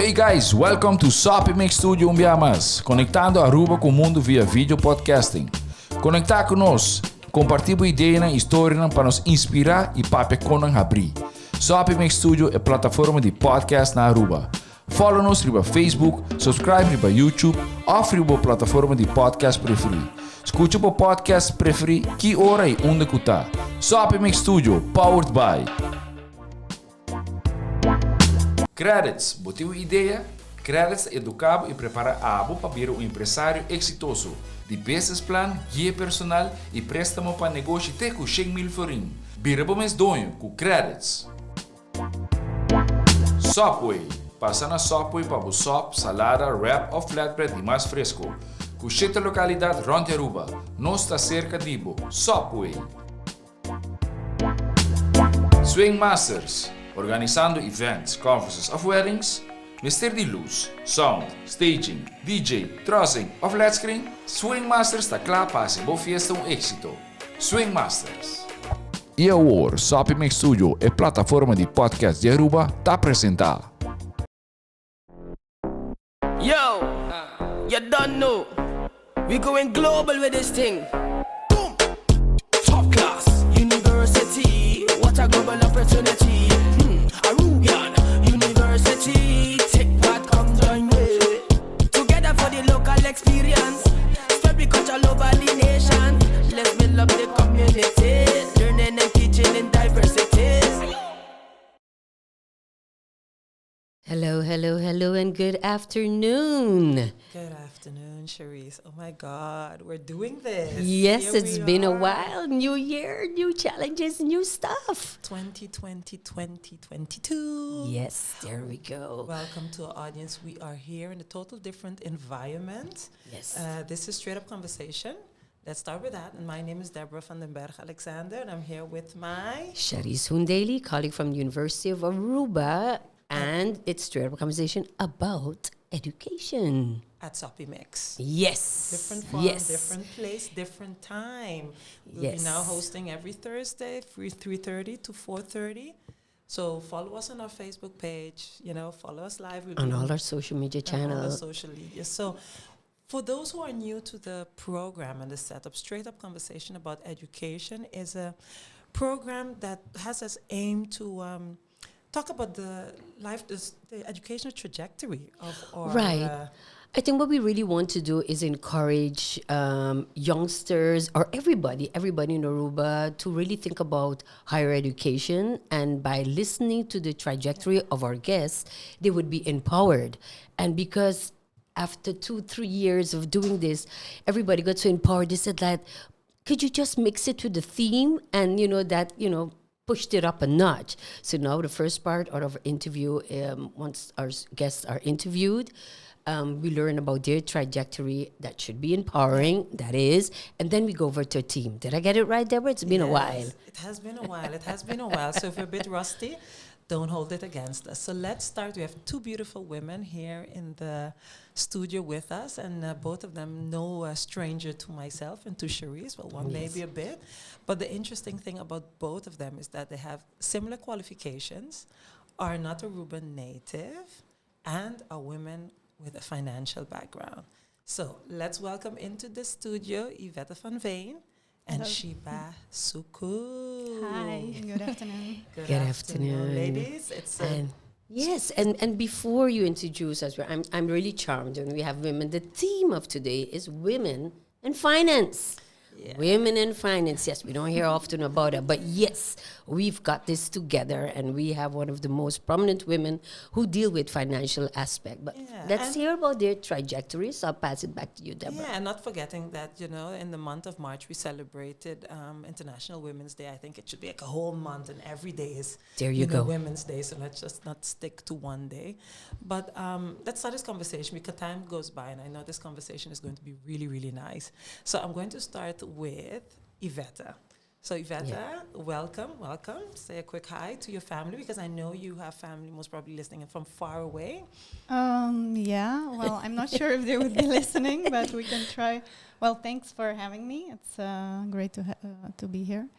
Hey guys, welcome to Sopi Studio Umbiamas, conectando Aruba com o mundo via vídeo podcasting. Conectar conosco, compartilhar ideias e histórias para nos inspirar e para conang abrir. Sopi Studio é plataforma de podcast na Aruba. Follow-nos riba Facebook, subscribe riba YouTube ou riba plataforma de podcast preferido. Escute o podcast preferido que hora e onde que tá. Sopi Studio, powered by Qredits. Botiu ideia? Qredits educa e prepara abo para ser um empresário exitoso. De business plan, guia personal e préstamo para negócio até com 100,000 florin. Bira bom mês donho com Qredits. Sopi. Passa na Sopi para o sop, salada, wrap ou flatbread e mais fresco. Com 7 localidades rond Aruba. Nós está cerca de Ibo. Sopi. SwingMasterz. Organizando events, conferences of weddings. Mister de luz, sound, staging, DJ, trussing of flat screen. SwingMasterz está claro para ser boa fiesta éxito. SwingMasterz. E agora, Sopi Studio é plataforma de podcast de Aruba está apresentar. Yo, you don't know. We going global with this thing. Boom, top class, university. What a global opportunity. Aruba University. Take part, come join me. Together for the local experience. Spread the culture over the nation. Let's build up the community. Learning and teaching in diversity. Hello, and good afternoon. Good afternoon, Cherise. Oh my God, we're doing this. Yes, Here it's we been a are. while. New year, new challenges, new stuff. 2020, 2022. Yes, there we go. Welcome to our audience. We are here in a total different environment. Yes. This is Straight Up Conversation. Let's start with that. And my name is Deborah van den Berg Alexander, and I'm here with my... Charis Hundeli, colleague from the University of Aruba, and it's straight up conversation about education. At Sopi Mix. Yes. Different form, yes. different place, different time. We'll Yes. be now hosting every Thursday, 3:30 to 4:30. So follow us on our Facebook page. Follow us live. We'll On be all our social media on all our channels. social media. So for those who are new to the program and the setup, Straight Up Conversation about Education is a program that has as aim to talk about the educational trajectory of our... Right. I think what we really want to do is encourage youngsters or everybody in Aruba to really think about higher education. And by listening to the trajectory of our guests, they would be empowered. And because after 2-3 years of doing this, everybody got so empowered. They said that, could you just mix it to the theme? And, pushed it up a notch. So now the first part of our interview, once our guests are interviewed, we learn about their trajectory that should be empowering, that is, and then we go over to a team. Did I get it right, Deborah? It's been a while. It has been a while. So if you're a bit rusty, don't hold it against us. So let's start. We have two beautiful women here in the studio with us, and both of them no stranger to myself and to Cherise. Well, one maybe a bit. But the interesting thing about both of them is that they have similar qualifications, are not Aruba native, and are women with a financial background. So let's welcome into the studio Yvette van Veen and Shiba Suku. Hi, good afternoon. Good afternoon. ladies. It's Yes, and before you introduce us, I'm really charmed when we have women. The theme of today is women and finance. Yeah. Women in finance. Yes, we don't hear often about it, but yes, we've got this together, and we have one of the most prominent women who deal with financial aspect. But let's hear about their trajectory. So I'll pass it back to you, Deborah. Yeah, and not forgetting that, in the month of March, we celebrated International Women's Day. I think it should be like a whole month, and every day is There you go. Women's Day, so let's just not stick to one day. But let's start this conversation because time goes by, and I know this conversation is going to be really, really nice. So I'm going to start with Yvette. So Yvette, welcome. Say a quick hi to your family because I know you have family most probably listening from far away. Well, I'm not sure if they would be listening, but we can try. Well, thanks for having me. It's great to be here.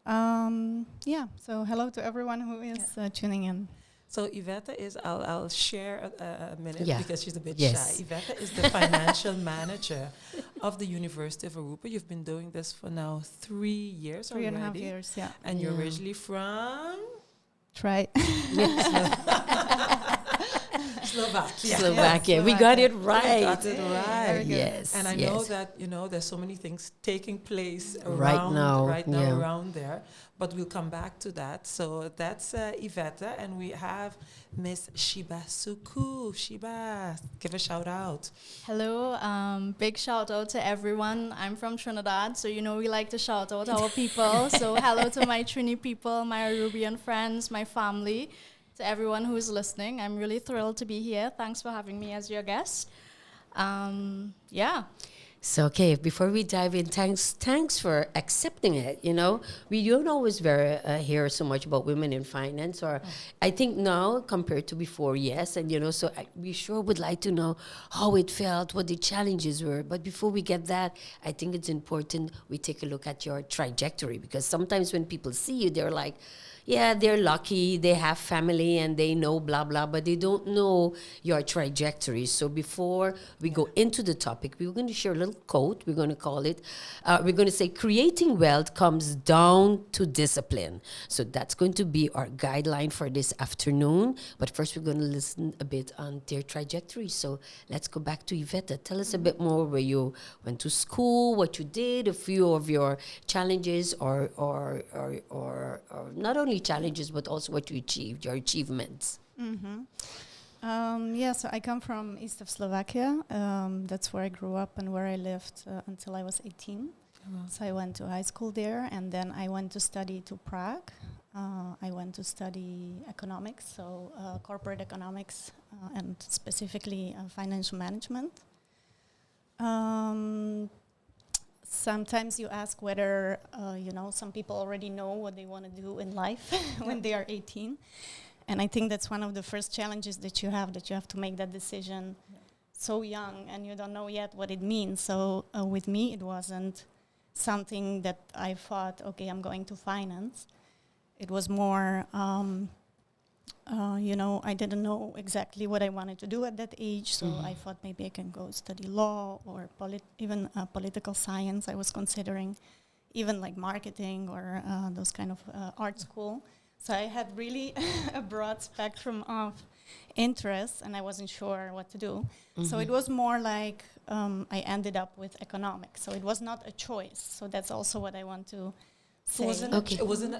So hello to everyone who is tuning in. So Iveta is, I'll share a minute Yeah. because she's a bit Yes. shy. Iveta is the financial manager of the University of Aruba. You've been doing this for now 3 years Three already. and a half years, yeah. And you're Yeah. originally from Try. Slovakia. Slovakia. Yes, We got it We right. got it right. Very good. Yes. And I know yes. that, there's so many things taking place Right now, yeah. around there. But we'll come back to that. So that's Iveta. And we have Miss Shiba Suku. Shiba, give a shout out. Hello, big shout out to everyone. I'm from Trinidad, so we like to shout out our people. So hello to my Trini people, my Arubian friends, my family, to everyone who's listening. I'm really thrilled to be here. Thanks for having me as your guest. Yeah. So, okay, before we dive in, thanks for accepting it. We don't always hear so much about women in finance, or I think now compared to before, yes. And, so we sure would like to know how it felt, what the challenges were. But before we get that, I think it's important we take a look at your trajectory, because sometimes when people see you, they're like, yeah, they're lucky, they have family and they know blah, blah, but they don't know your trajectory. So before we go into the topic, we're going to share a little quote. We're going to call it, we're going to say, creating wealth comes down to discipline. So that's going to be our guideline for this afternoon. But first, we're going to listen a bit on their trajectory. So let's go back to Iveta. Tell us a bit more where you went to school, what you did, a few of your challenges, or not only challenges, but also what you achieved, your achievements. So I come from east of Slovakia. That's where I grew up and where I lived until I was 18. So I went to high school there, and then I went to study to Prague. I went to study economics, so corporate economics, and specifically financial management. Sometimes you ask whether, some people already know what they want to do in life when they are 18. And I think that's one of the first challenges that you have to make that decision so young, and you don't know yet what it means. So with me, it wasn't something that I thought, okay, I'm going to finance. It was more, I didn't know exactly what I wanted to do at that age, so I thought maybe I can go study law or even political science. I was considering even like marketing or those kind of art school. So I had really a broad spectrum of interests, and I wasn't sure what to do. So it was more like I ended up with economics. So it was not a choice. So that's also what I want to say. It wasn't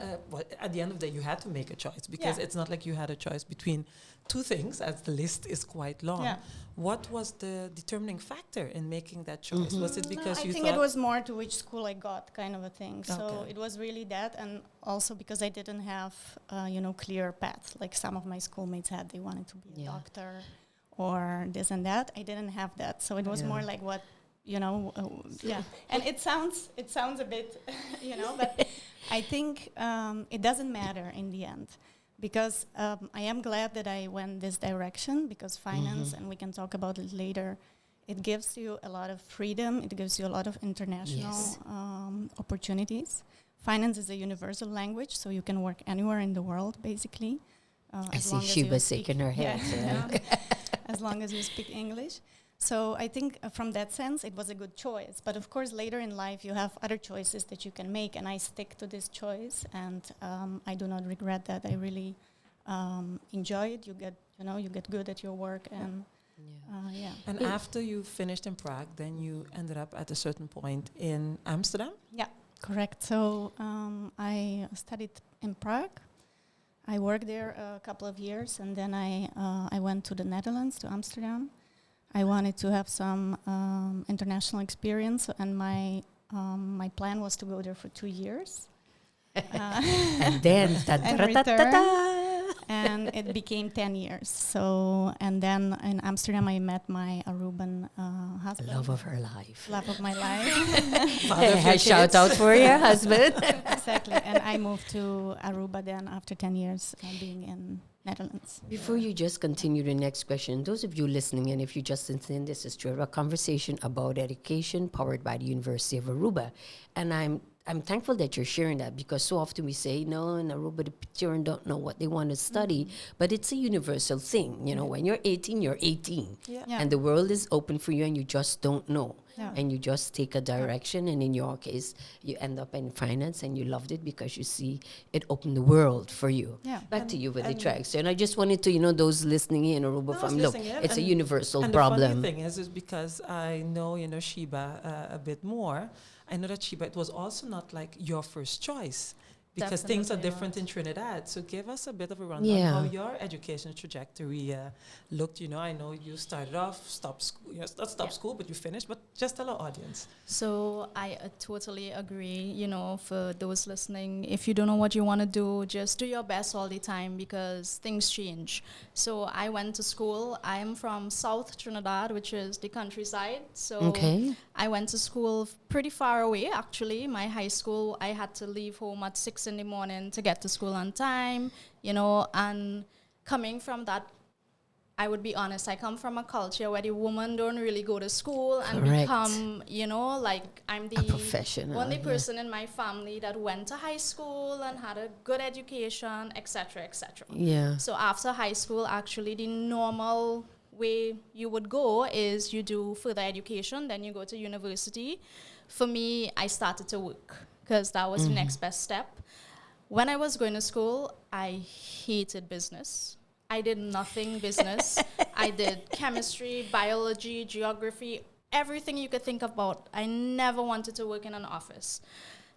at the end of the day, you had to make a choice, because it's not like you had a choice between two things, as the list is quite long. Yeah. What was the determining factor in making that choice? Was it because I you think thought it was more to which school I got, kind of a thing. So Okay. it was really that, and also because I didn't have, clear paths. Like some of my schoolmates had, they wanted to be a doctor or this and that. I didn't have that, so it was more like what, And it sounds a bit, but I think it doesn't matter in the end. Because I am glad that I went this direction, because finance, and we can talk about it later, it gives you a lot of freedom, it gives you a lot of international opportunities. Finance is a universal language, so you can work anywhere in the world, basically. I see Shiba shaking her head. As long as you speak English. So I think from that sense, it was a good choice. But of course, later in life, you have other choices that you can make, and I stick to this choice, and I do not regret that. I really enjoy it. You get good at your work, and And after you finished in Prague, then you ended up at a certain point in Amsterdam? Yeah, correct. So I studied in Prague. I worked there a couple of years, and then I went to the Netherlands, to Amsterdam. I wanted to have some international experience, and my plan was to go there for 2 years. And then, and it became 10 years. So, and then in Amsterdam, I met my Aruban husband. love of her life. Love of my life. Shout out for your husband. Exactly. And I moved to Aruba then after 10 years being in Netherlands. Before you just continue the next question, those of you listening, and if you just listening, this is a conversation about education powered by the University of Aruba. And I'm thankful that you're sharing that, because so often we say, no, in Aruba, the children don't know what they want to study, but it's a universal thing. You know, when you're 18, you're 18. Yeah. Yeah. And the world is open for you and you just don't know. Yeah. And you just take a direction. And in your case, you end up in finance and you loved it because you see it opened the world for you. Yeah. Back to you with the tracks. And I just wanted to, those listening in Aruba from, look, it's a universal and problem. the funny thing is because I know, Sheba a bit more. I know that Sheba, it was also not like your first choice, because things are Definitely different not. in Trinidad. So give us a bit of a rundown how your education trajectory looked. I know you started off, stopped school, not stopped school, but you finished. But just tell our audience. So I totally agree, for those listening, if you don't know what you want to do, just do your best all the time, because things change. So I went to school. I am from South Trinidad, which is the countryside. So I went to school pretty far away, actually. My high school, I had to leave home at 6 in the morning to get to school on time, and coming from that, I would be honest, I come from a culture where the woman don't really go to school and become, like I'm the professional, only person in my family that went to high school and had a good education, etc., etc. Yeah. So after high school, actually the normal way you would go is you do further education, then you go to university. For me, I started to work because that was the next best step. When I was going to school, I hated business. I did nothing business. I did chemistry, biology, geography, everything you could think about. I never wanted to work in an office.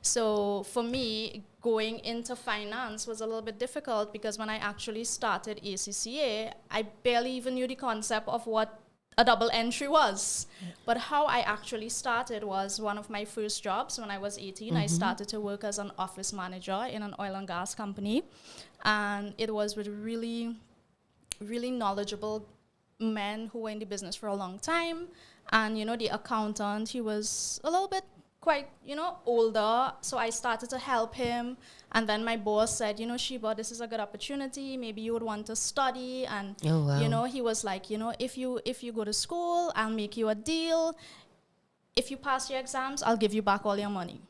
So for me, going into finance was a little bit difficult, because when I actually started ACCA, I barely even knew the concept of what a double entry was. But how I actually started was one of my first jobs when I was 18. I started to work as an office manager in an oil and gas company. And it was with really knowledgeable men who were in the business for a long time. And, the accountant, he was a little bit quite, older. So I started to help him. And then my boss said, Sheba, this is a good opportunity. Maybe you would want to study. And, he was like, if you go to school, I'll make you a deal. If you pass your exams, I'll give you back all your money.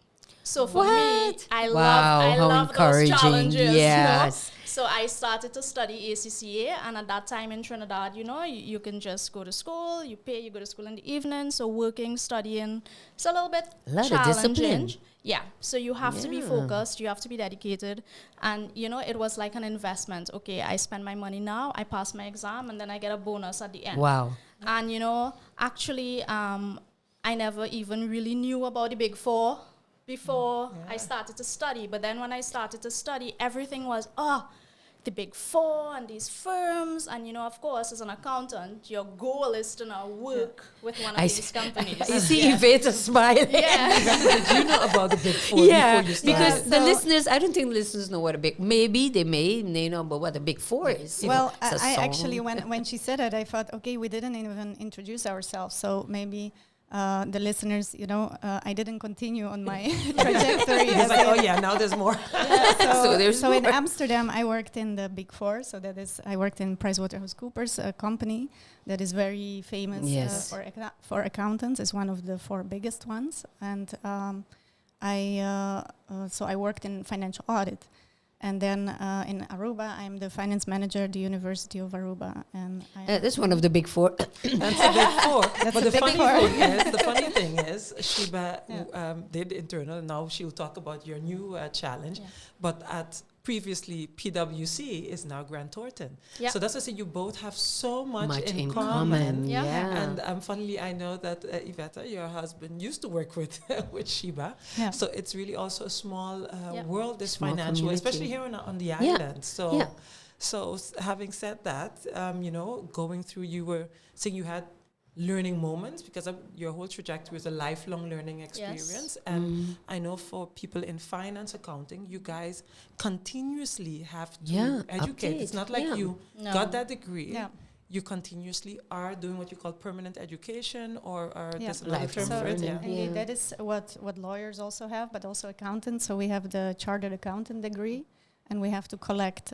So for me, I love those challenges. Yes. So I started to study ACCA, and at that time in Trinidad, you can just go to school, you pay, you go to school in the evening. So working, studying, it's a little bit challenging. Yeah. So you have to be focused, you have to be dedicated, and it was like an investment. Okay, I spend my money now, I pass my exam, and then I get a bonus at the end. Wow. And actually, I never even really knew about the Big Four before I started to study. But then when I started to study, everything was, the Big Four and these firms. And, of course, as an accountant, your goal is to now work with one of these companies. You see Iveta smiling. Yeah. Did you know about the Big Four before you started? Because the listeners, I don't think the listeners know what a big, maybe they know about what a Big Four is. Well, I actually, when she said it, I thought, okay, we didn't even introduce ourselves. So maybe the listeners, I didn't continue on my trajectory. It's like, now there's more. So in Amsterdam, I worked in the Big Four. So that is, I worked in PricewaterhouseCoopers, a company that is very famous for accountants. It's one of the 4 biggest ones. And I worked in financial audit. And then in Aruba, I'm the finance manager at the University of Aruba. And that's one of the Big Four. That's the Big Four. But the funny thing is, Sheba did internal. Now she'll talk about your new challenge. Yeah. But at previously PwC is now Grant Thornton. Yeah. So that's to say you both have so much in common. Yeah. And funnily, I know that Iveta, your husband, used to work with Sheba. Yeah. So it's really also a small world, this small financial, community. Especially here on the island. So having said that, going through, you were saying you had learning moments, because your whole trajectory is a lifelong learning experience. Yes. And I know for people in finance, accounting, you guys continuously have to educate. It's not like you got that degree. Yeah. You continuously are doing what you call permanent education, or there's another term for it. Indeed, that is what lawyers also have, but also accountants. So we have the chartered accountant degree, and we have to collect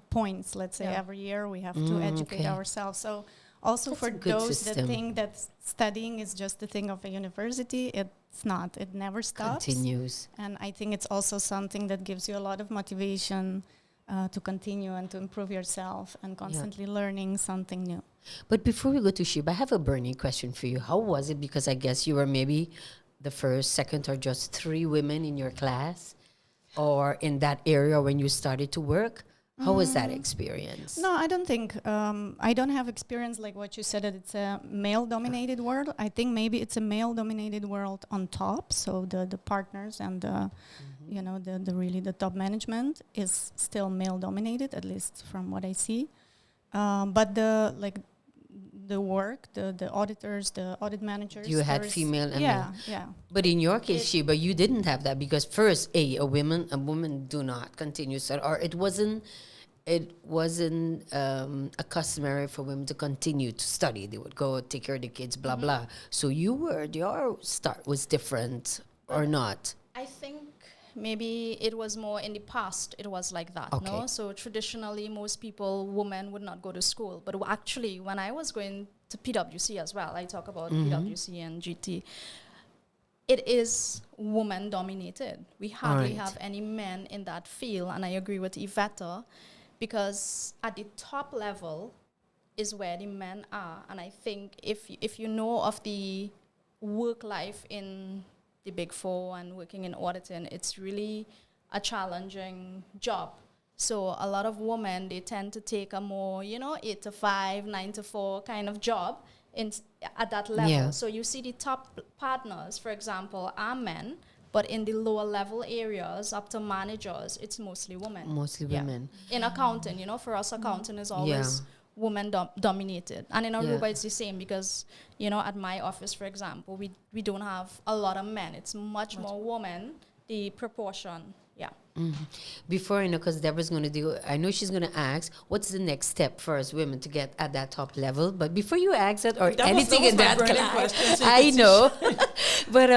points, let's say, every year. We have to educate ourselves. So also that's for those that think that studying is just the thing of a university, It's not. It never stops. Continues. And I think it's also something that gives you a lot of motivation to continue and to improve yourself and constantly learning something new. But before we go to Sheba, I have a burning question for you. How was it? Because I guess you were maybe the first, second, or just 3 women in your class or in that area when you started to work. How was that experience? No, I don't think, I don't have experience like what you said, that it's a male-dominated world. I think maybe it's a male-dominated world on top. So the partners and the really the top management is still male-dominated, at least from what I see. But the work, the auditors, the audit managers. You had female and male. Yeah. But in your case, Sheba, you didn't have that because first, a woman do not continue study, or it wasn't a customary for women to continue to study. They would go take care of the kids, blah blah. So your start was different, or not? I think maybe it was more in the past, it was like that, Okay. no? So traditionally, most people, women, would not go to school. But actually, when I was going to PwC as well, I talk about PwC and GT, it is woman-dominated. We hardly Alright. have any men in that field, and I agree with Iveta, because at the top level is where the men are. And I think if you know of the work life in the Big Four and working in auditing, it's really a challenging job. So a lot of women, they tend to take a more, 8 to 5, 9 to 4 kind of job at that level. Yeah. So you see the top partners, for example, are men, but in the lower level areas, up to managers, it's mostly women. Mostly Yeah. women. In accounting, for us, accounting is always woman dominated. And in Aruba, it's the same because, at my office, for example, we don't have a lot of men. It's much more women, the proportion. Yeah. Before, because Deborah's going to do, I know she's going to ask, what's the next step for us women to get at that top level? But before you ask that, or anything in that class, I know. But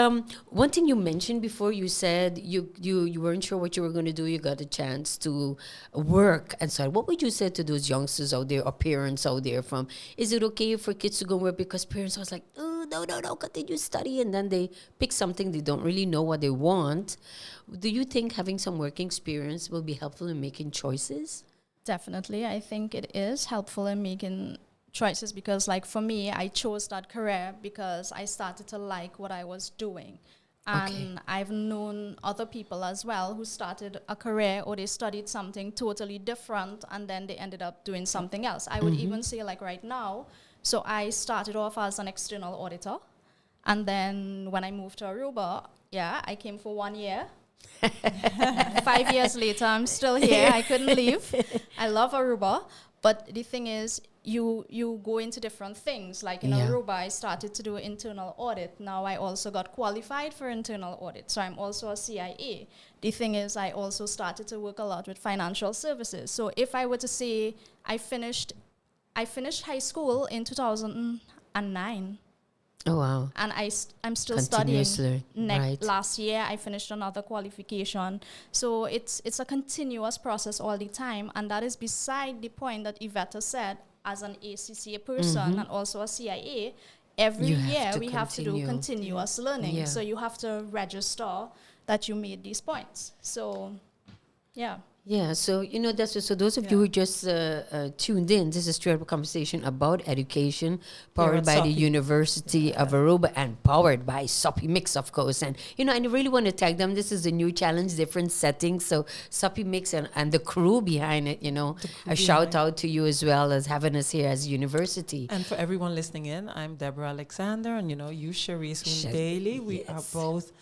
one thing you mentioned before, you said you weren't sure what you were going to do. You got a chance to work and so on. What would you say to those youngsters out there or parents out there is it okay for kids to go work? Because parents was like, oh, no, continue study. And then they pick something they don't really know what they want. Do you think having some working experience will be helpful in making choices? Definitely. I think it is helpful in making choices because, like, for me, I chose that career because I started to like what I was doing. And I've known other people as well who started a career or they studied something totally different and then they ended up doing something else. I would even say, like, right now, so I started off as an external auditor. And then when I moved to Aruba, I came for 1 year. 5 years later, I'm still here. I couldn't leave. I love Aruba. But the thing is, you go into different things. Like in Aruba, I started to do internal audit. Now I also got qualified for internal audit. So I'm also a CIA. The thing is, I also started to work a lot with financial services. So if I were to say I finished high school in 2009. Oh, wow. And I'm still studying. Right. Last year, I finished another qualification. So it's a continuous process all the time. And that is beside the point that Iveta said, as an ACCA person and also a CIA, every year we have to do continuous learning. Yeah. So you have to register that you made these points. So, yeah. Yeah, so that's so. Those of you who just tuned in, this is Straight Up Conversation about education, powered by the University of Aruba and powered by Sopi Mix, of course. And I really want to tag them. This is a new challenge, different settings. So Sopi Mix and the crew behind it. A shout out to you as well as having us here as university. And for everyone listening in, I'm Deborah Alexander, and you, Cherise Daly. We are both,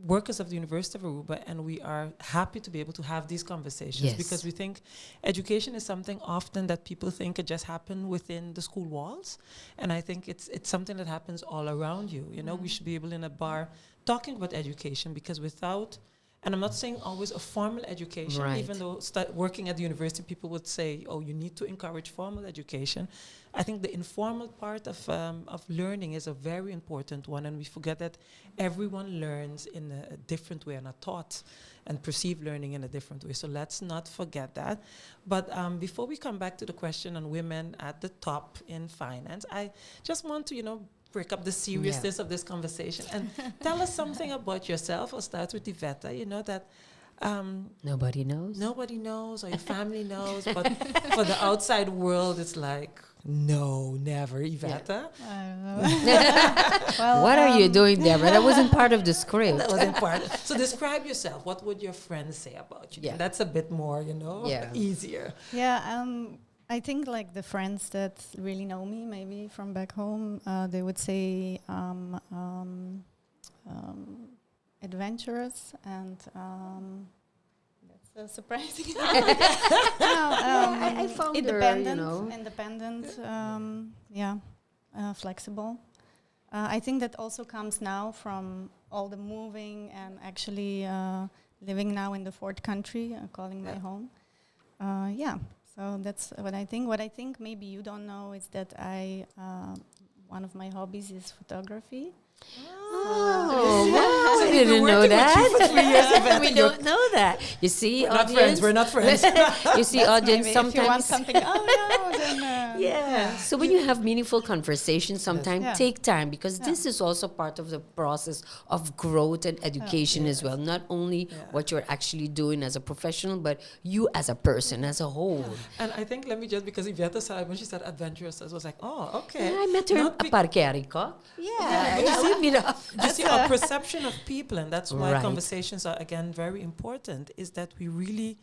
workers of the University of Aruba, and we are happy to be able to have these conversations because we think education is something often that people think it just happen within the school walls, and I think it's something that happens all around you. We should be able in a bar talking about education because without, and I'm not saying always a formal education, even though working at the university, people would say, oh, you need to encourage formal education. I think the informal part of learning is a very important one, and we forget that everyone learns in a different way and are taught and perceive learning in a different way. So let's not forget that. But before we come back to the question on women at the top in finance, I just want to, break up the seriousness of this conversation. And tell us something about yourself. I'll start with Iveta. You know that Nobody knows. nobody knows, or your family knows, but for the outside world, it's like, no, never, Iveta. I don't know. Well, What are you doing there? But that wasn't part of the script. That was important. So describe yourself. What would your friends say about you? Yeah. That's a bit more, easier. Yeah, I think like the friends that really know me, maybe from back home, they would say adventurous and that's surprising. I found independent, her, independent, flexible. I think that also comes now from all the moving and actually living now in the fourth country, calling my home. So that's what I think. What I think maybe you don't know is that one of my hobbies is photography. Oh, I didn't know that. We don't know that. You see, We're not friends. You see, audience, Maybe if you want sometimes. something, then Yeah. So when you have meaningful conversations, sometimes Yeah. take time, because this is also part of the process of growth and education as well. Not only what you're actually doing as a professional, but you as a person, as a whole. And I think, let me just, because Iveta said, when she said adventurous, I was like, oh, okay. Yeah, I met her Not at bec- Parque Arica. Yeah. You see, our perception of people, and that's why Right. conversations are, again, very important, is that we really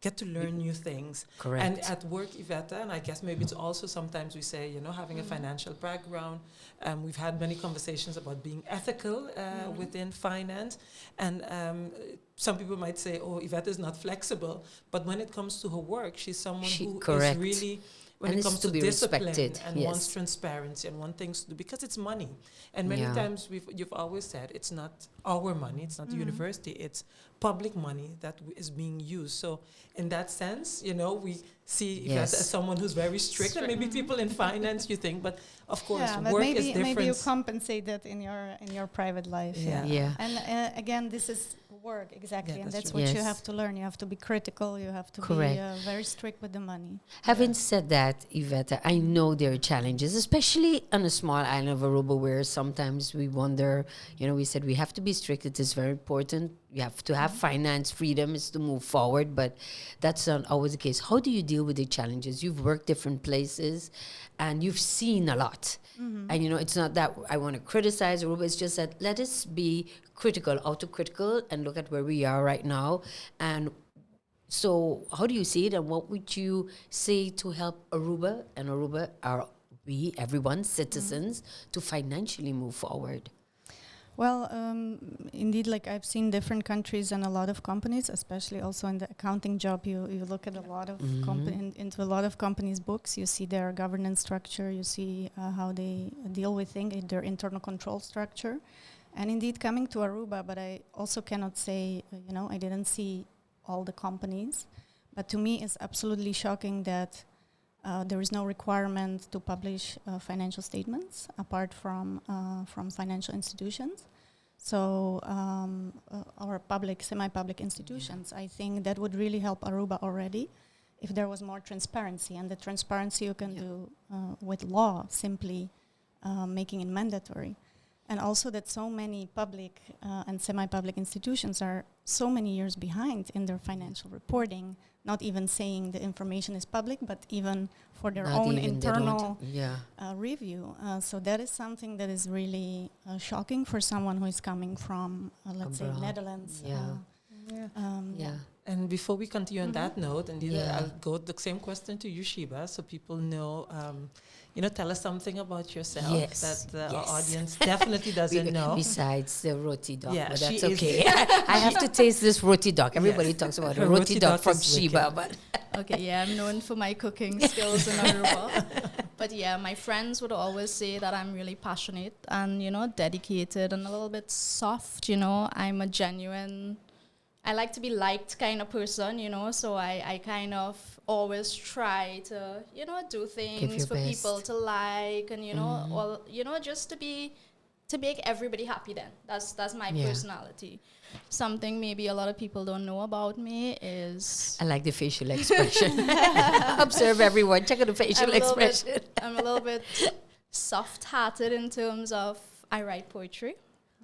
get to learn new things. Correct. And at work, Iveta, and I guess maybe it's also sometimes we say, having a financial background, we've had many conversations about being ethical within finance. And some people might say, oh, Iveta is not flexible. But when it comes to her work, she's someone who correct. is really... When And it it's comes to to be discipline respected, and yes. wants transparency and wants things to do, because it's money. And many times you've always said it's not our money, it's not the university, it's public money that is being used. So in that sense, we see that as someone who's very strict. And maybe people in finance, you think, but of course, but work maybe, is different. maybe you compensate that in your private life. Yeah. And again, this is work, exactly. Yeah, and that's that's what you Yes. have to learn. You have to be critical. You have to Correct. be very strict with the money. Having said that, Iveta, I know there are challenges, especially on a small island of Aruba, where sometimes we wonder, we said we have to be strict. It is very important. You have to have finance freedom is to move forward, but that's not always the case. How do you deal with the challenges? You've worked different places and you've seen a lot. And, it's not that I want to criticize Aruba. It's just that let us be critical, autocritical, and look at where we are right now. And so how do you see it, and what would you say to help Aruba, and Aruba are we, everyone, citizens, to financially move forward? Well, indeed, like I've seen different countries and a lot of companies, especially also in the accounting job, you look at a lot of into a lot of companies' books. You see their governance structure. You see how they deal with things, their internal control structure. And indeed, coming to Aruba, but I also cannot say, I didn't see all the companies. But to me, it's absolutely shocking that there is no requirement to publish financial statements apart from financial institutions. So our public, semi-public institutions, I think that would really help Aruba already if there was more transparency. And the transparency you can do with law, simply making it mandatory. And also that so many public and semi-public institutions are so many years behind in their financial reporting, not even saying the information is public, but even for their Not own even, they internal don't. review. So that is something that is really shocking for someone who is coming from, let's say, Abroad. Netherlands. Yeah. And before we continue on that note, and I'll go the same question to you, Shiba, so people know, tell us something about yourself that our audience definitely doesn't know. Besides the roti dog, Yeah, but she that's is- okay. I have to taste this roti dog. Everybody talks about Her the roti roti dog dog from is Sheba, wicked. but Okay, yeah, I'm known for my cooking skills in Aruba. But yeah, my friends would always say that I'm really passionate and, dedicated and a little bit soft, I'm a genuine, I like to be liked kind of person, so I kind of always try to, do things your for best. people to like and, just to make everybody happy then. That's my personality. Something maybe a lot of people don't know about me is I like the facial expression. Observe everyone. Check out the facial expression. I'm a little bit soft-hearted in terms of I write poetry.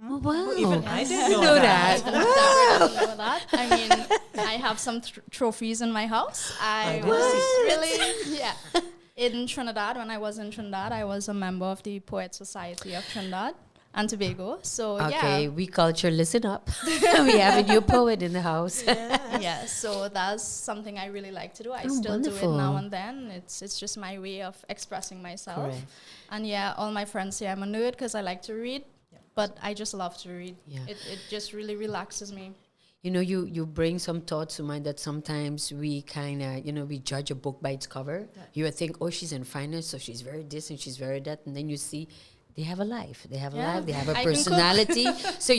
Oh, wow. Even I didn't You know know that. that. Definitely know that. I mean, I have some trophies in my house. I was really, yeah. In Trinidad, when I was in Trinidad, I was a member of the Poet Society of Trinidad and Tobago. So, Okay, yeah. we culture, listen up. We have a new poet in the house. Yeah, so that's something I really like to do. I still do wonderful. it now and then. It's just my way of expressing myself. Correct. And yeah, all my friends say I'm a nerd because I like to read, but I just love to read. Yeah. It just really relaxes me. You know, you bring some thoughts to mind that sometimes we kind of, we judge a book by its cover. Yeah. You would think, oh, she's in finance, so she's very this and she's very that. And then you see they have a life. They have a Yeah. life. They have a I can cook. personality. So,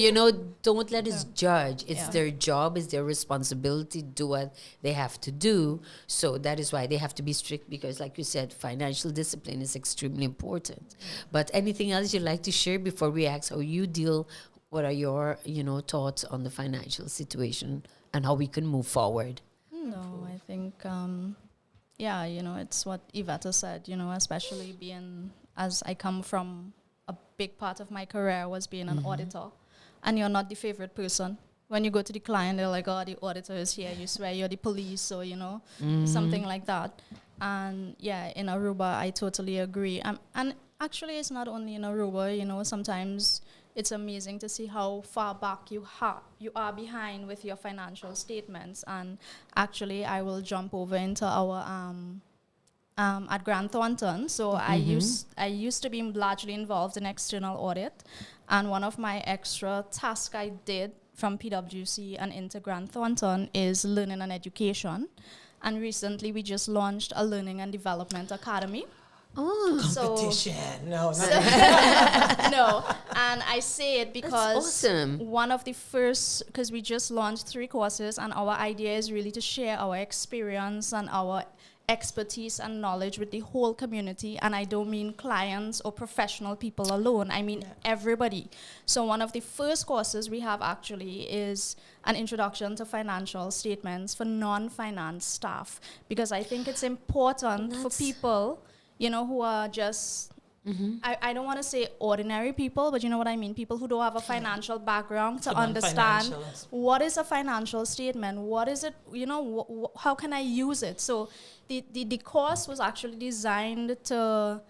don't let us judge. It's Yeah. their job. It's their responsibility to do what they have to do. So that is why they have to be strict because, like you said, financial discipline is extremely important. But anything else you'd like to share before we ask how you deal? What are your, thoughts on the financial situation and how we can move forward? No, I think, it's what Iveta said, especially being, as I come from a big part of my career was being an auditor, and you're not the favorite person. When you go to the client, they're like, oh, the auditor is here. You swear you're the police, or, something like that. And yeah, in Aruba, I totally agree. And actually, it's not only in Aruba, sometimes it's amazing to see how far back you are behind with your financial statements. And actually, I will jump over into our at Grant Thornton. So I used to be largely involved in external audit, and one of my extra tasks I did from PwC and into Grant Thornton is learning and education. And recently, we just launched a learning and development academy. Oh, Competition. No, not No, and I say it because awesome. one of the first, because we just launched 3 courses, and our idea is really to share our experience and our expertise and knowledge with the whole community. And I don't mean clients or professional people alone. I mean everybody. So one of the first courses we have actually is an introduction to financial statements for non-finance staff, because I think it's important for people who are just, I don't want to say ordinary people, but you know what I mean? People who don't have a financial background to understand what is a financial statement, what is it, how can I use it? So the course was actually designed to,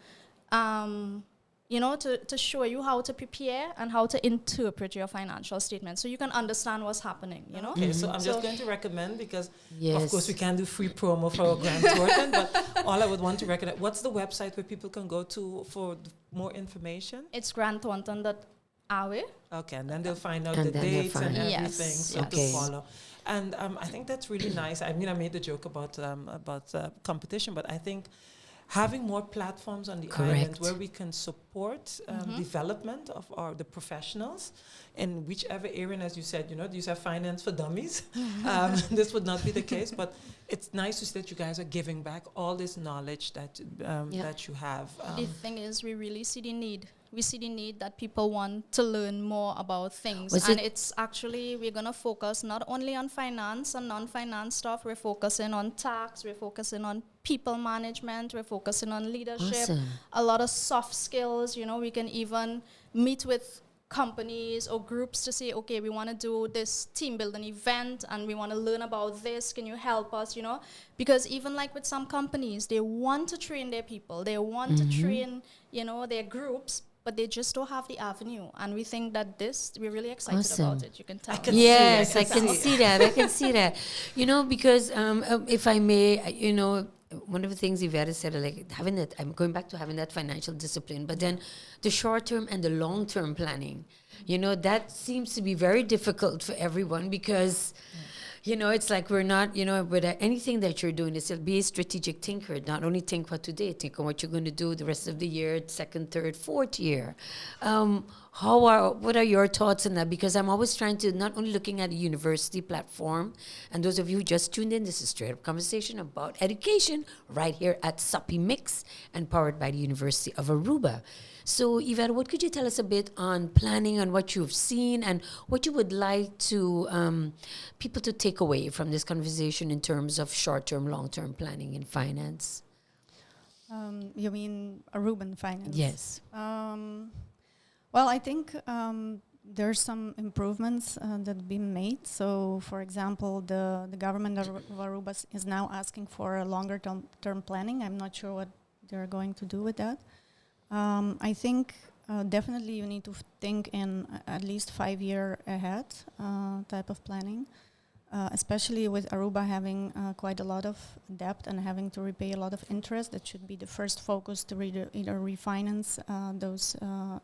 to show you how to prepare and how to interpret your financial statement so you can understand what's happening, Okay, so I'm just going to recommend, because Yes. of course we can't do free promo for Grant Thornton, but all I would want to recommend, what's the website where people can go to for more information? It's grantthornton.awe. Okay, and then they'll find out And the then they'll dates and find- everything, Yes, so yes. to Okay. follow. And I think that's really nice. I mean, I made the joke about competition, but I think having more platforms on the island Correct. where we can support development of the professionals in whichever area. And as you said, these are finance for dummies. This would not be the case, but it's nice to see that you guys are giving back all this knowledge that that you have. The thing is, we really see the need. We see the need that people want to learn more about things. Was And it- it's actually, we're going to focus not only on finance and non-finance stuff, we're focusing on tax, we're focusing on people management, we're focusing on leadership, Awesome. a lot of soft skills. We can even meet with companies or groups to say, okay, we want to do this team building event and we want to learn about this. Can you help us, Because even like with some companies, they want to train their people. They want to train, their groups, but they just don't have the avenue. And we think that we're really excited Awesome. about it. You can tell. Yes, I can see that. I can see that. Because if I may, one of the things Iveta said, like having that, I'm going back to having that financial discipline, but then the short term and the long term planning, that seems to be very difficult for everyone because, it's like we're not, with anything that you're doing, it's be a strategic thinker. Not only think for today, think on what you're going to do the rest of the year, second, third, fourth year. What are your thoughts on that? Because I'm always trying to, not only looking at a university platform, and those of you who just tuned in, this is straight up conversation about education right here at Sopi Mix and powered by the University of Aruba. So, Yvette, what could you tell us a bit on planning, on what you've seen, and what you would like to people to take away from this conversation in terms of short-term, long-term planning in finance? You mean Aruban finance? Yes. Well, I think there's some improvements that have been made. So, for example, the government of Aruba is now asking for a longer term planning. I'm not sure what they're going to do with that. I think definitely you need to think in at least 5 year ahead type of planning. Especially with Aruba having quite a lot of debt and having to repay a lot of interest. That should be the first focus to either refinance those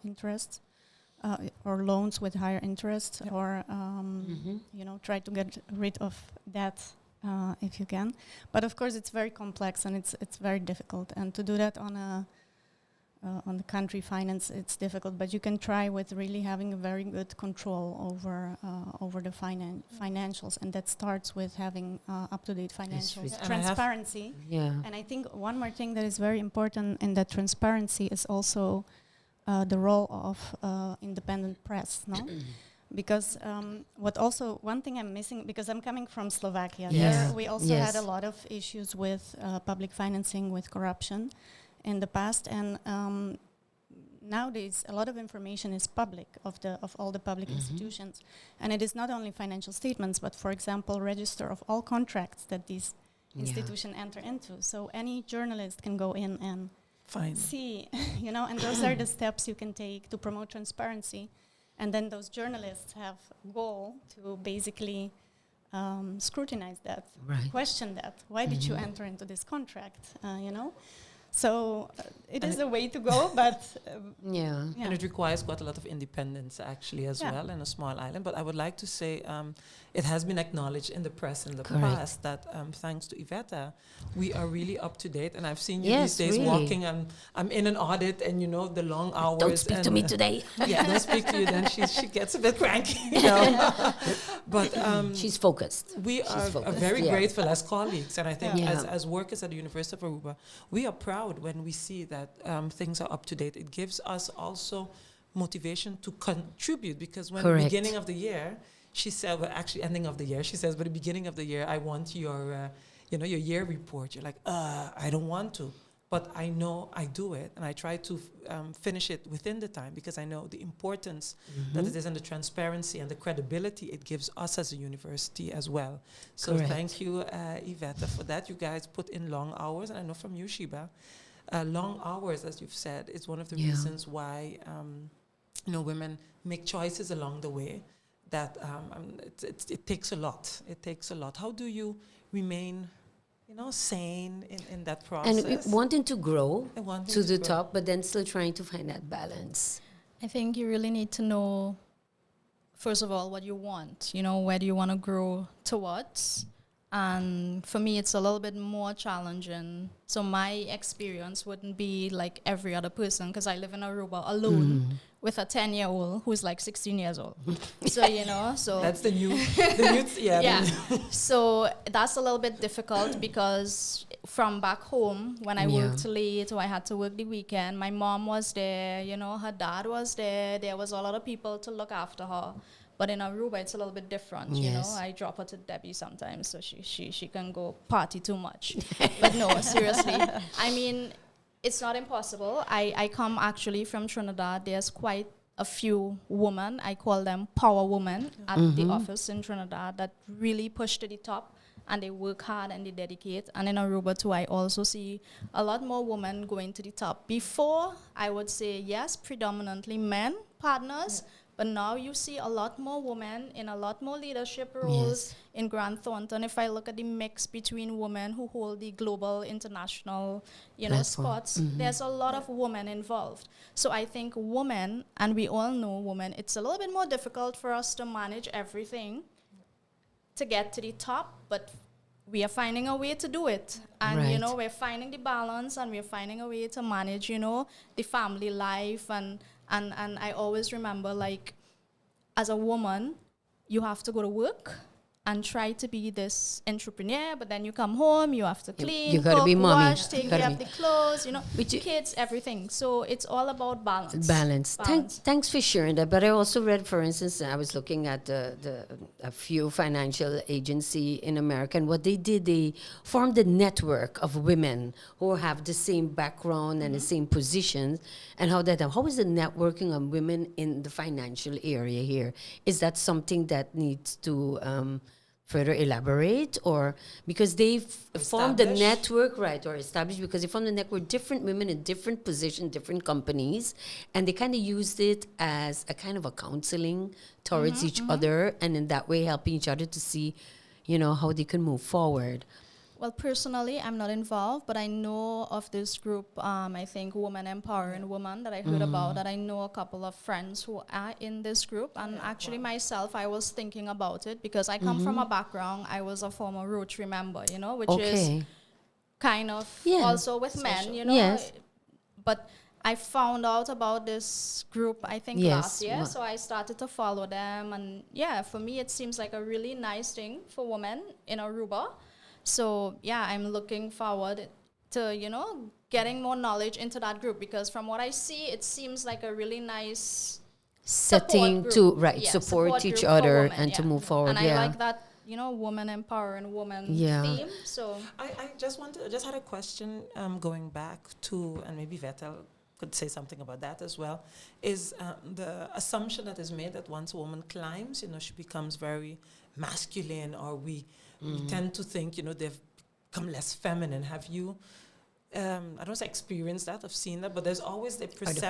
interests or loans with higher interest, or try to get rid of that if you can. But of course, it's very complex and it's very difficult. And to do that on the country finance, it's difficult, but you can try with really having a very good control over the financials, and that starts with having up-to-date financials, transparency. And I think one more thing that is very important in that transparency is also the role of independent press, no? Because one thing I'm missing, because I'm coming from Slovakia, there we also had a lot of issues with public financing, with corruption in the past, and nowadays a lot of information is public of all the public institutions, and it is not only financial statements, but for example, register of all contracts that these institutions enter into. So any journalist can go in and see, and those are the steps you can take to promote transparency, and then those journalists have goal to basically scrutinize that, question that. Why did you enter into this contract? So it is a way to go, but and it requires quite a lot of independence actually as well in a small island. But I would like to say it has been acknowledged in the press in the past that thanks to Iveta, we are really up to date. And I've seen you these days walking, and I'm in an audit, and the long hours. Don't speak to me today. Don't speak to you. Then she gets a bit cranky. But she's focused. We are very grateful as colleagues, and I think as workers at the University of Aruba, we are proud when we see that things are up to date. It gives us also motivation to contribute, because when the beginning of the year, she said, well, actually ending of the year, she says, but the beginning of the year, I want your year report. You're like, I don't want to, but I know I do it, and I try to finish it within the time, because I know the importance that it is, and the transparency and the credibility it gives us as a university as well. So thank you, Iveta, for that. You guys put in long hours, and I know from you, Shiba, long hours, as you've said, is one of the reasons why women make choices along the way. That it takes a lot. It takes a lot. How do you remain, sane in that process? And wanting to grow to the top, but then still trying to find that balance. I think you really need to know, first of all, what you want. Where do you want to grow towards? And for me, it's a little bit more challenging. So my experience wouldn't be like every other person, because I live in Aruba alone with a 10-year-old who's like 16 years old. So, so... That's the new... So that's a little bit difficult, because from back home, when I worked late or I had to work the weekend, my mom was there, her dad was there. There was a lot of people to look after her. But in Aruba, it's a little bit different, I drop her to Debbie sometimes, so she can go party too much. But no, seriously. I mean, it's not impossible. I come actually from Trinidad. There's quite a few women, I call them power women, at the office in Trinidad that really push to the top, and they work hard and they dedicate. And in Aruba too, I also see a lot more women going to the top. Before, I would say, yes, predominantly men partners, but now you see a lot more women in a lot more leadership roles in Grant Thornton. If I look at the mix between women who hold the global, international, spots, there's a lot of women involved. So I think women, and we all know women, it's a little bit more difficult for us to manage everything to get to the top, but we are finding a way to do it. And, we're finding the balance, and we're finding a way to manage, the family life. And I always remember, like, as a woman, you have to go to work, and try to be this entrepreneur, but then you come home, you have to clean, you gotta cook, be mommy. wash, take care of the clothes, kids, everything. So it's all about balance. Balance. Thanks for sharing that. But I also read, for instance, I was looking at a few financial agency in America, and what they did, they formed a network of women who have the same background and the same positions, and how is the networking of women in the financial area here? Is that something that needs to further elaborate, or because they've formed a network, right, or established, because they formed a network, different women in different positions, different companies, and they kind of used it as a kind of a counseling towards each other, and in that way helping each other to see, how they can move forward. Well, personally, I'm not involved, but I know of this group, I think Women Empowering Women, that I heard about, that I know a couple of friends who are in this group. And actually myself, I was thinking about it because I come from a background, I was a former Rotary member, which is kind of also with men, Yes. But I found out about this group, I think, last year, so I started to follow them. And for me, it seems like a really nice thing for women in Aruba. So, I'm looking forward to, getting more knowledge into that group, because from what I see, it seems like a really nice setting to support each other and to move forward. And I like that, woman empowering woman theme. So I just had a question going back to, and maybe Vettel could say something about that as well, is the assumption that is made that once a woman climbs, she becomes very masculine, or we tend to think, they've become less feminine. Have you, I don't say experienced that, I've seen that, but there's always the perception,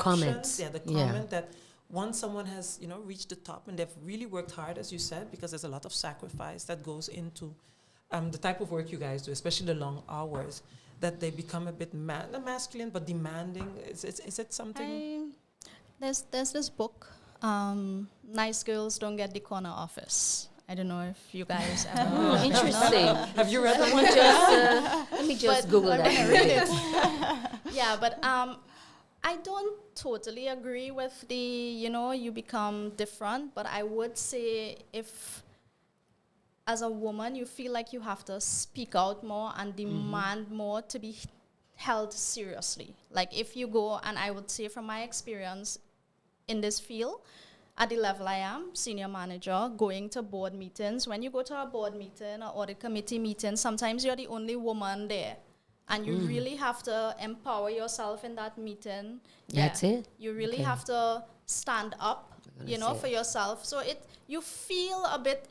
the comment that once someone has, reached the top and they've really worked hard, as you said, because there's a lot of sacrifice that goes into the type of work you guys do, especially the long hours, that they become a bit not masculine, but demanding. Is it something? There's this book, Nice Girls Don't Get the Corner Office. I don't know if you guys ever Oh, interesting. Have you read that? Let me just Google that. Read it. But I don't totally agree with the, you become different, but I would say if, as a woman, you feel like you have to speak out more and demand more to be held seriously. Like if you go, and I would say from my experience in this field, at the level I am, senior manager, going to board meetings. When you go to a board meeting or audit committee meeting, sometimes you're the only woman there. And you really have to empower yourself in that meeting. That's it? You really have to stand up, for yourself. So you feel a bit,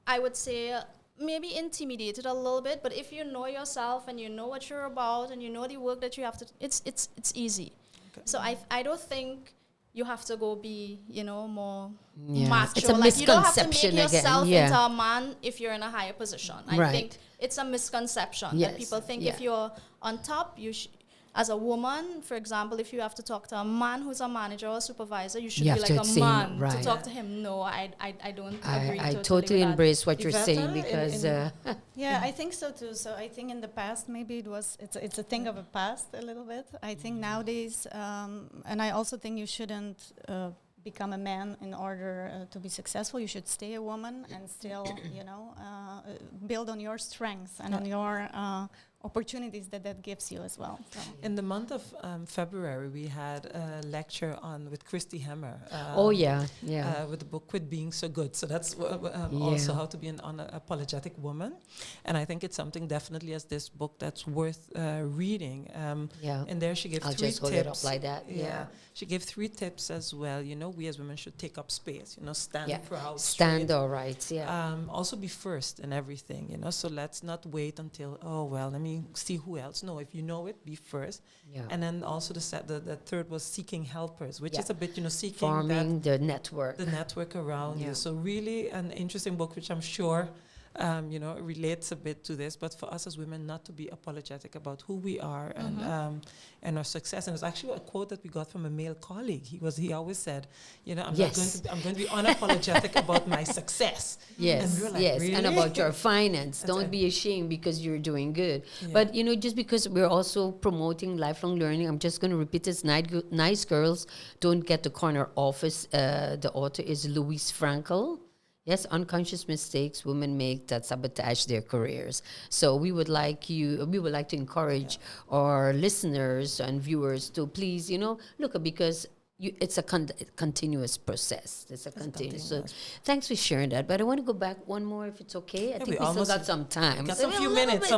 I would say, maybe intimidated a little bit. But if you know yourself and you know what you're about and you know the work that you have to, it's easy. Okay. So I don't think you have to go be, more macho. It's a like you don't have to misconception make yourself again. into a man if you're in a higher position. I think it's a misconception that people think if you're on top, as a woman, for example, if you have to talk to a man who's a manager or supervisor, you should be like a man to talk to him. No, I don't agree. I totally embrace what you're saying, because I think so too. So I think in the past maybe it's a thing of a past a little bit. I think nowadays, and I also think you shouldn't become a man in order to be successful. You should stay a woman and still, build on your strengths and on your opportunities that gives you as well. So. In the month of February, we had a lecture with Christy Hammer. With the book Quit Being So Good. So that's also how to be an unapologetic woman. And I think it's something definitely as this book that's worth reading. And there she gave 3 tips. I'll just hold it up like that. She gave 3 tips as well. We as women should take up space. Stand proud. Stand all right. Also be first in everything. So let's not wait until, let me see who else. No, if you know it, be first. And then also the third was seeking helpers, which is a bit, seeking forming the network. The network around you. So really an interesting book, which I'm sure relates a bit to this, but for us as women, not to be apologetic about who we are and our success. And it's actually a quote that we got from a male colleague. He always said, I'm going to be unapologetic about my success. Yes, and like, yes, really? and about your finance. Don't be ashamed because you're doing good. But just because we're also promoting lifelong learning, I'm just going to repeat this: Nice Girls Don't Get the Corner Office. The author is Louise Frankel. Yes, unconscious mistakes women make that sabotage their careers. So we would like to encourage our listeners and viewers to please, look, because it's a continuous process. It's a continuous. So thanks for sharing that. But I want to go back one more, if it's okay. I think we still got some time. Got some minutes.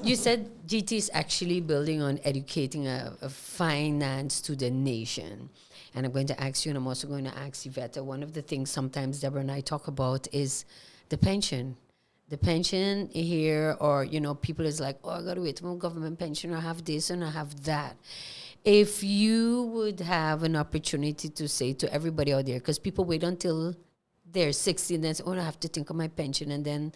You said GT is actually building on educating a finance to the nation. And I'm going to ask you, and I'm also going to ask Yvette, one of the things sometimes Deborah and I talk about is the pension. The pension here, or, people is like, I got to wait for government pension, or I have this and I have that. If you would have an opportunity to say to everybody out there, because people wait until they're 60 and then say, I have to think of my pension. And then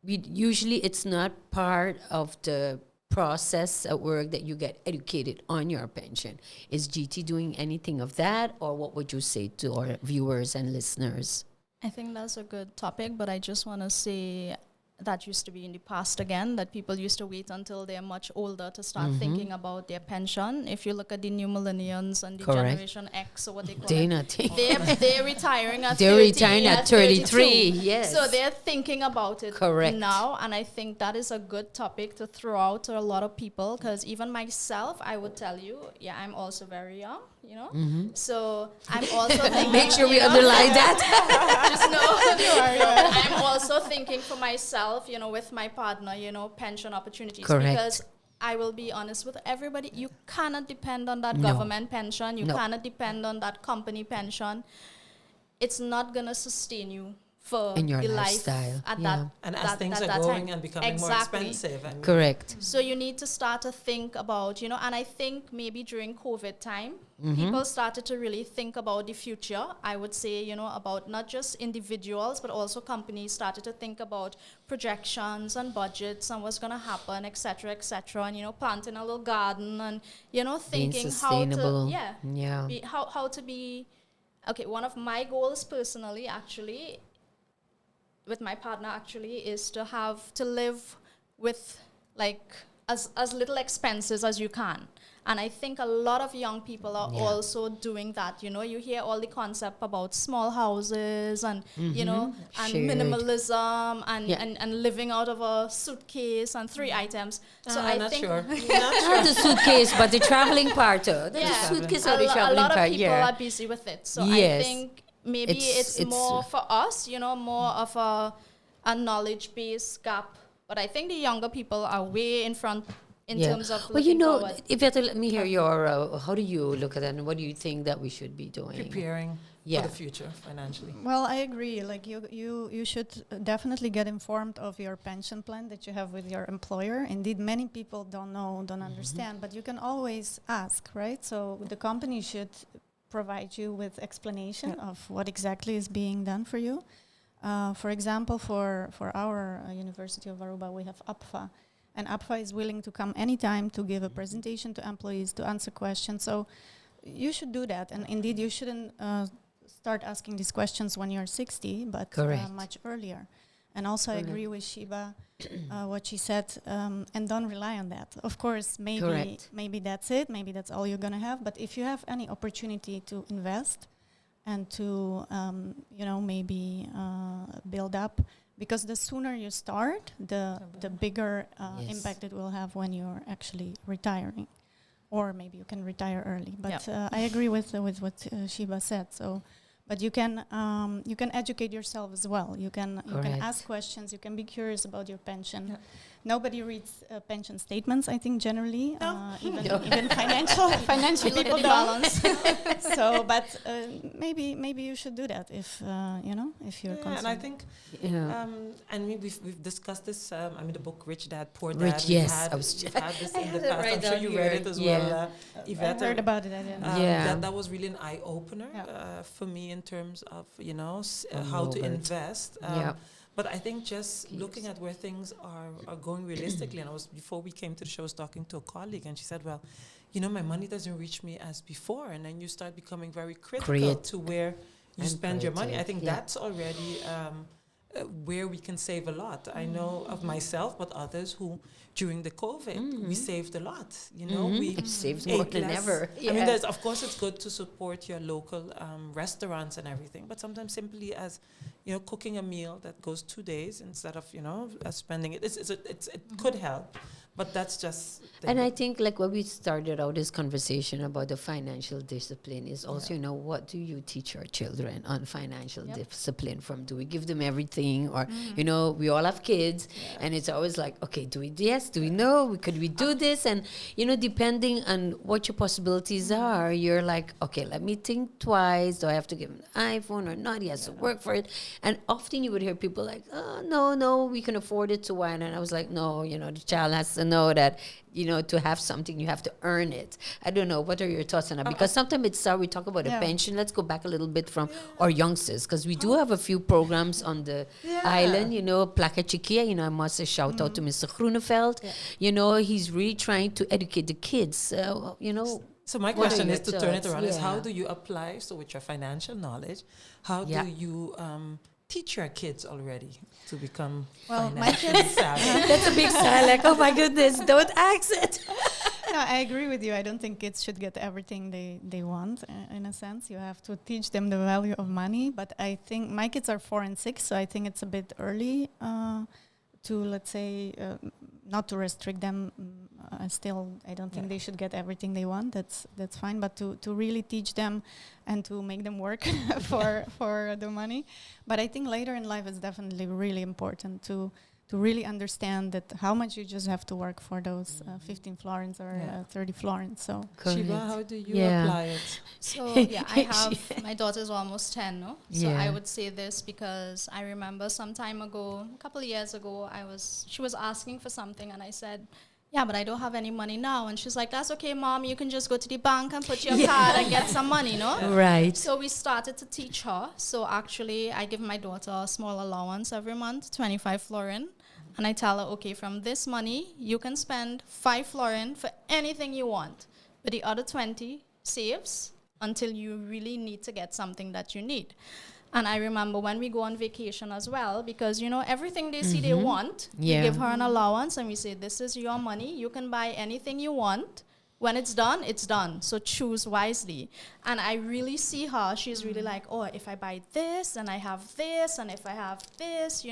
usually it's not part of the process at work that you get educated on your pension. Is GT doing anything of that, or what would you say to our viewers and listeners? I think that's a good topic, but I just want to say that used to be in the past again, that people used to wait until they're much older to start thinking about their pension. If you look at the new millennials and the Generation X, or what they call they're retiring at 30. They're retiring at 33, 32. yes. So they're thinking about it now, and I think that is a good topic to throw out to a lot of people, because even myself, I would tell you, I'm also very young, So I'm also thinking... Make sure we underline that. Just know I'm also thinking for myself, with my partner, pension opportunities. Correct. Because I will be honest with everybody, you cannot depend on that government pension. You cannot depend on that company pension. It's not going to sustain you for in your the lifestyle. Life at that. And as things are going and becoming more expensive. Correct. So you need to start to think about, and I think maybe during COVID time, people started to really think about the future. I would say, about not just individuals, but also companies started to think about projections and budgets and what's going to happen, et cetera, and, planting a little garden and, thinking how to, how to be, okay, one of my goals personally, actually, with my partner actually, is to live with as little expenses as you can. And I think a lot of young people are also doing that. You hear all the concept about small houses and, and minimalism and living out of a suitcase and 3 items. So I think... Not the suitcase, but the traveling part. The suitcase or the traveling part. A lot of people are busy with it. So I think maybe it's more for us, more of a knowledge-based gap. But I think the younger people are way in front in terms of looking forward. Yvette, let me hear your, how do you look at that, and what do you think that we should be doing? Preparing for the future financially. Well, I agree. You should definitely get informed of your pension plan that you have with your employer. Indeed, many people don't understand, but you can always ask, right? So the company should provide you with explanation of what exactly is being done for you. For example, for our University of Aruba, we have APFA. And APFA is willing to come anytime to give a presentation to employees, to answer questions. So you should do that. And indeed, you shouldn't start asking these questions when you're 60, but much earlier. And also, I agree with Shiba, what she said, and don't rely on that. Of course, maybe that's it. Maybe that's all you're going to have. But if you have any opportunity to invest and to, maybe build up, because the sooner you start, the bigger impact it will have when you're actually retiring. Or maybe you can retire early. But I agree with what Shiba said. So, but you can educate yourself as well. You can ask questions. You can be curious about your pension. Yeah. Nobody reads pension statements, I think, generally. Even financial people don't. So, but maybe you should do that if you're concerned. And I think, and we've discussed this. The book Rich Dad Poor Dad. Rich, yes, we've had this in the past. I'm sure you read it as well. Yvette, I heard about it. I didn't. That was really an eye opener for me in terms of how to invest. But I think just looking at where things are going realistically, and before we came to the show, I was talking to a colleague, and she said, well, my money doesn't reach me as before, and then you start becoming very critical to where you spend your money. I think that's already where we can save a lot. I know of myself, but others who, during the COVID, we saved a lot. You know, we It saves more ate than less. ever. I mean, of course, it's good to support your local restaurants and everything, but sometimes simply as, cooking a meal that goes 2 days instead of, spending it. It could help, but that's just... And I think like what we started out this conversation about the financial discipline is also, what do you teach our children on financial discipline from? Do we give them everything? Or, we all have kids and it's always like, okay, do we do we know? Could we do this? And, depending on what your possibilities are, you're like, okay, let me think twice. Do I have to give him an iPhone or not? He has to work for it. And often you would hear people like, oh, no, we can afford it to wine. And I was like, no, the child has to know that, to have something, you have to earn it. I don't know. What are your thoughts on that? Because sometimes we talk about a pension. Let's go back a little bit from our youngsters, because we do have a few programs on the island, Plaka Chiquia, I must say shout out to Mr. Groeneveld. He's really trying to educate the kids, So my question is, to turn it around, is how do you apply, so with your financial knowledge, how do you teach your kids already to become financially savvy? That's a big sigh, like, oh my goodness, don't ask it. No, I agree with you. I don't think kids should get everything they want, in a sense. You have to teach them the value of money. But I think my kids are 4 and 6, so I think it's a bit early to, let's say, not to restrict them. Still, I don't think they should get everything they want. That's fine. But to really teach them and to make them work for the money. But I think later in life it's definitely really important to really understand that how much you just have to work for those 15 florins or 30 florins. So, Shiva, how do you apply it? So, I have, my daughter's almost 10, no? So I would say this because I remember some time ago, a couple of years ago, she was asking for something and I said, yeah, but I don't have any money now. And she's like, that's okay, Mom. You can just go to the bank and put your card and get some money, no? Right. So we started to teach her. So actually, I give my daughter a small allowance every month, 25 florin. And I tell her, okay, from this money, you can spend 5 florin for anything you want. But the other 20 saves until you really need to get something that you need. And I remember when we go on vacation as well, because, everything they see they want, we give her an allowance and we say, this is your money. You can buy anything you want. When it's done, it's done. So choose wisely. And I really see her. She's really like, oh, if I buy this and I have this and if I have this,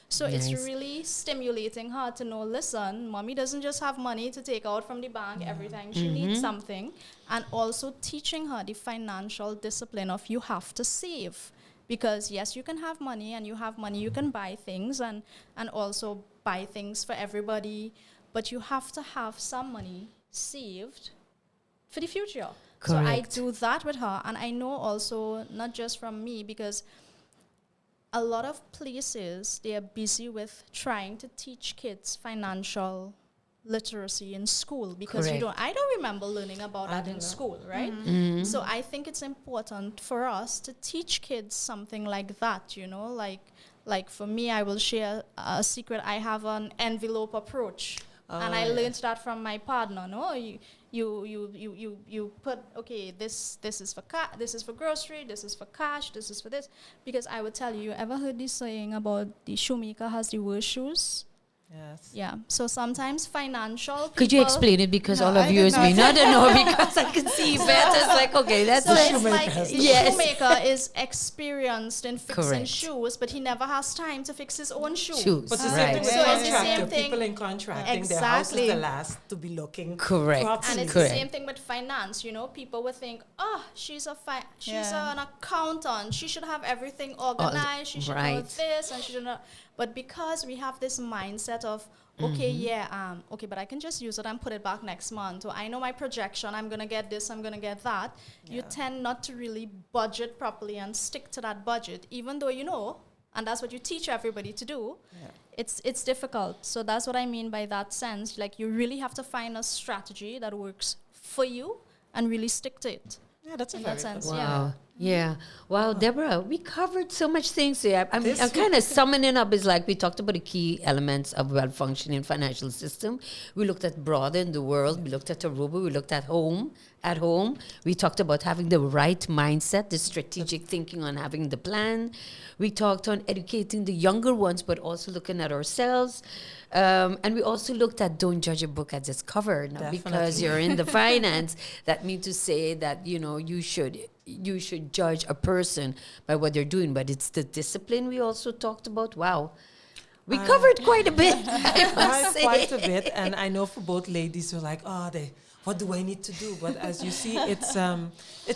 So it's really stimulating her to know, listen, Mommy doesn't just have money to take out from the bank every time she needs something. And also teaching her the financial discipline of you have to save. Because, yes, you can have money and you have money, you can buy things and also buy things for everybody. But you have to have some money saved for the future. Correct. So I do that with her. And I know also, not just from me, because a lot of places, they are busy with trying to teach kids financial literacy in school, because I don't remember learning about that in school, right? So I think it's important for us to teach kids something like that, like for me, I will share a secret. I have an envelope approach, and I learned that from my partner. No, you put, okay, this is for this is for grocery, this is for cash, this is for this, because I would tell you, ever heard this saying about the shoemaker has the worst shoes? Yes. Yeah. So sometimes financial people... Could you explain it? Because all of you may not know, because I can see Yvette is like, okay, that's so the it's shoemaker. like the shoemaker is experienced in fixing shoes, but he never has time to fix his own shoes. But the same thing with So it's the same contractor. thing. People in contracting, their house is the last to be looking properly. And it's the same thing with finance. People would think, oh, she's an accountant. She should have everything organized. She should know this and she should know... But because we have this mindset of, okay, but I can just use it and put it back next month. Or I know my projection, I'm going to get this, I'm going to get that. You tend not to really budget properly and stick to that budget, even though you know, and that's what you teach everybody to do. It's difficult. So that's what I mean by that sense. Like, you really have to find a strategy that works for you and really stick to it. Yeah, that's a in very that sense. good Wow. Yeah. Wow, Deborah, we covered so much things here. I'm This kind of summing it up. Is like we talked about the key elements of well-functioning financial system. We looked at broader in the world. We looked at Aruba. We looked at home. At home, we talked about having the right mindset, the strategic thinking on having the plan. We talked on educating the younger ones, but also looking at ourselves. And we also looked at don't judge a book as its cover. Now, because you're in the finance, that means to say that, you know, you should judge a person by what they're doing. But it's the discipline we also talked about. Wow. We covered quite a bit. I must say. Quite a bit. And I know for both ladies who are like, what do I need to do? But as you see, it's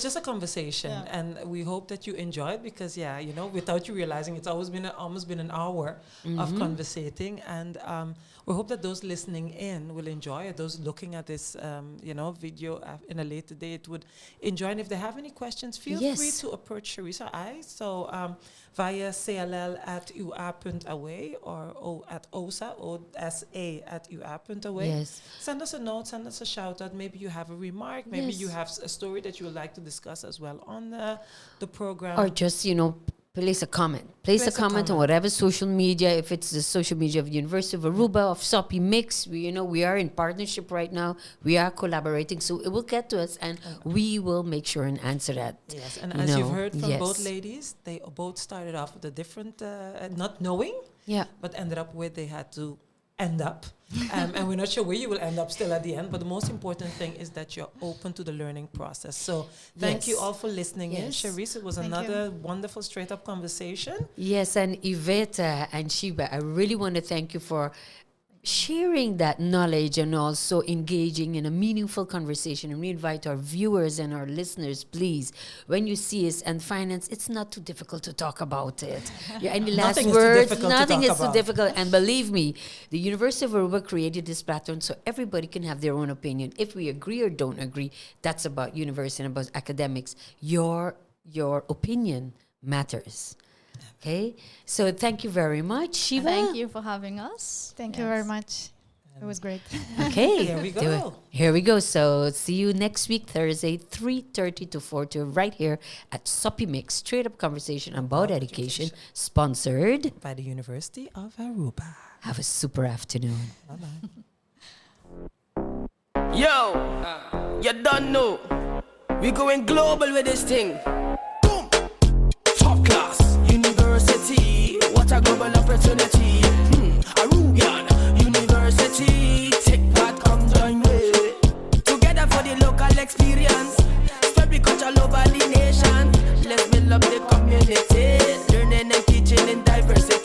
just a conversation, and we hope that you enjoy it because, you know, without you realizing, it's almost been an hour of conversating, and we hope that those listening in will enjoy it. Those looking at this, you know, video in a later date would enjoy. And if they have any questions, feel free to approach Charisse or I. So via cll@ua.away or at OSA @ua.away. Yes. Send us a note, send us a shout out. Maybe you have a remark. Maybe you have a story that you would like to discuss as well on the program. Or just, you know, place a comment. Place a comment on whatever social media. If it's the social media of the University of Aruba, of Sopi Mix, we are in partnership right now. We are collaborating, so it will get to us, and we will make sure and answer that. Yes, and as you've heard from both ladies, they both started off with a different, not knowing, but ended up where they had to end up. And we're not sure where you will end up still at the end, but the most important thing is that you're open to the learning process. So thank you all for listening in. Charisse, it was another wonderful straight up conversation. Yes, and Yvette and Sheba, I really want to thank you for sharing that knowledge and also engaging in a meaningful conversation. And we invite our viewers and our listeners, please, when you see us and finance, it's not too difficult to talk about it. Any last words? Nothing is too difficult. And believe me, the University of Aruba created this platform so everybody can have their own opinion. If we agree or don't agree, that's about university and about academics. Your opinion matters. Okay, so thank you very much, Shiva. Thank you for having us. Thank you very much. It was great. Okay, here we go. Here we go. So see you next week, Thursday, 3:30 to 4:00, right here at Sopi Mix, straight up conversation about education, sponsored by the University of Aruba. Have a super afternoon. Bye-bye. Yo, you don't know. We going global with this thing. Boom, top class. University, what a global opportunity. Aruba University, take part, come join me. Together for the local experience, spread the culture all over the nation. Let's build up the community, learning and teaching in diversity.